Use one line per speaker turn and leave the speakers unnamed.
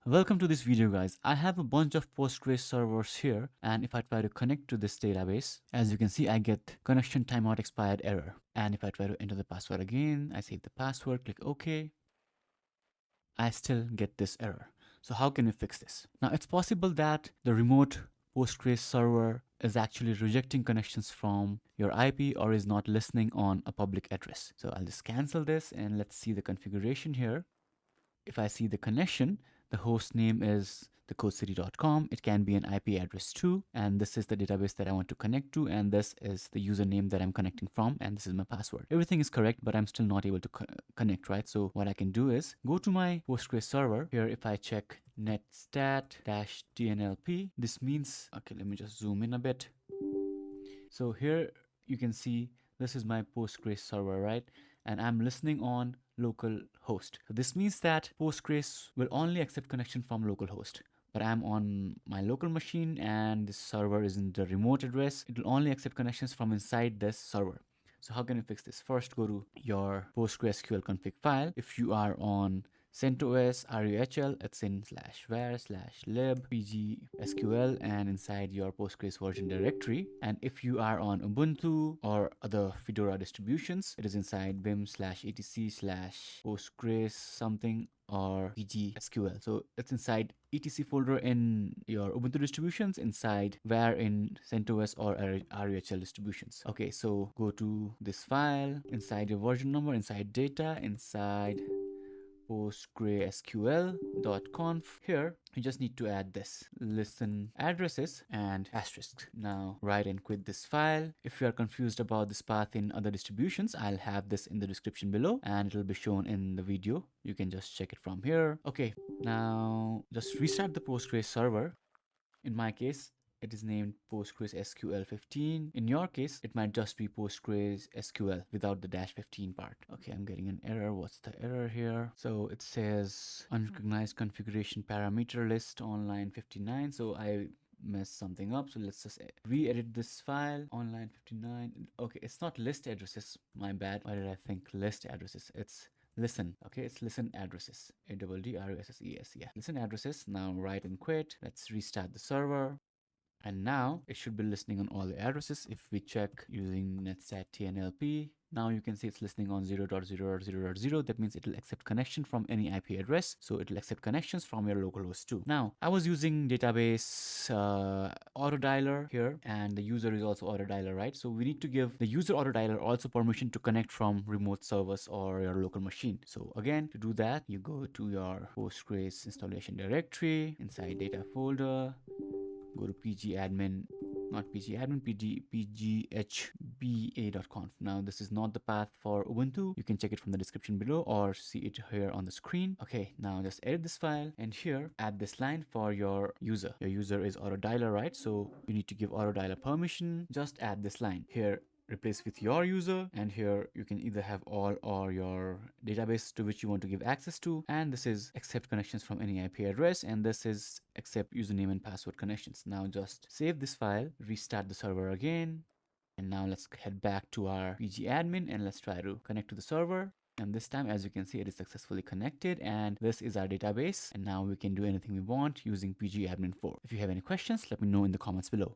Welcome to this video, guys. I have a bunch of Postgres servers here, and if I try to connect to this database, as you can see, I get connection timeout expired error. And if I try to enter the password again, I save the password, click OK, I still get this error. So how can we fix this? Now, it's possible that the remote Postgres server is actually rejecting connections from your IP or is not listening on a public address. So I'll just cancel this and let's see the configuration here. If I see the connection, the host name is thecodecity.com. It can be an IP address too. And this is the database that I want to connect to. And this is the username that I'm connecting from. And this is my password. Everything is correct, but I'm still not able to connect, right? So what I can do is go to my Postgres server. Here, if I check netstat-tnlp, this means, okay, let me just zoom in a bit. So here you can see this is my Postgres server, right? And I'm listening on local host. So this means that Postgres will only accept connection from localhost. But I'm on my local machine and this server is in the remote address. It will only accept connections from inside this server. So how can you fix this? First, go to your PostgreSQL config file. If you are on CentOS, RUHL, it's in /var/lib pgSQL and inside your Postgres version directory. And if you are on Ubuntu or other Fedora distributions, it is inside vim/etc/postgres something or pgSQL. So it's inside etc folder in your Ubuntu distributions, inside var in CentOS or RUHL distributions. Okay, so go to this file, inside your version number, inside data, inside postgresql.conf. Here you just need to add this listen addresses and asterisk. Now write and quit this file. If you are confused about this path in other distributions, I'll have this in the description below and it'll be shown in the video. You can just check it from here. Okay, now just restart the Postgres server. In my case, it is named PostgreSQL15. In your case, it might just be PostgreSQL without the -15 part. Okay, I'm getting an error. What's the error here? So it says unrecognized configuration parameter list on line 59. So I messed something up. So let's just re-edit this file on line 59. Okay, it's not list addresses. My bad. Why did I think list addresses? It's listen. Okay, it's listen addresses. ADDRUSSES. Yeah, listen addresses. Now write and quit. Let's restart the server. And now it should be listening on all the addresses. If we check using netstat-tnlp, now you can see it's listening on 0.0.0.0. That means it will accept connection from any IP address. So it will accept connections from your localhost too. Now, I was using database autodialer here, and the user is also autodialer, right? So we need to give the user autodialer also permission to connect from remote servers or your local machine. So again, to do that, you go to your Postgres installation directory, inside data folder, go to pgAdmin, not pgAdmin, pgHBA.conf. Now this is not the path for Ubuntu. You can check it from the description below or see it here on the screen. Okay, now just edit this file and here add this line for your user. Your user is autodialer, right? So you need to give autodialer permission. Just add this line here. Replace with your user, and here you can either have all or your database to which you want to give access to, and this is accept connections from any IP address, and this is accept username and password connections. Now just save this file, restart the server again, and now let's head back to our pgAdmin and let's try to connect to the server. And this time, as you can see, it is successfully connected, and this is our database, and now we can do anything we want using pgAdmin4. If you have any questions, let me know in the comments below.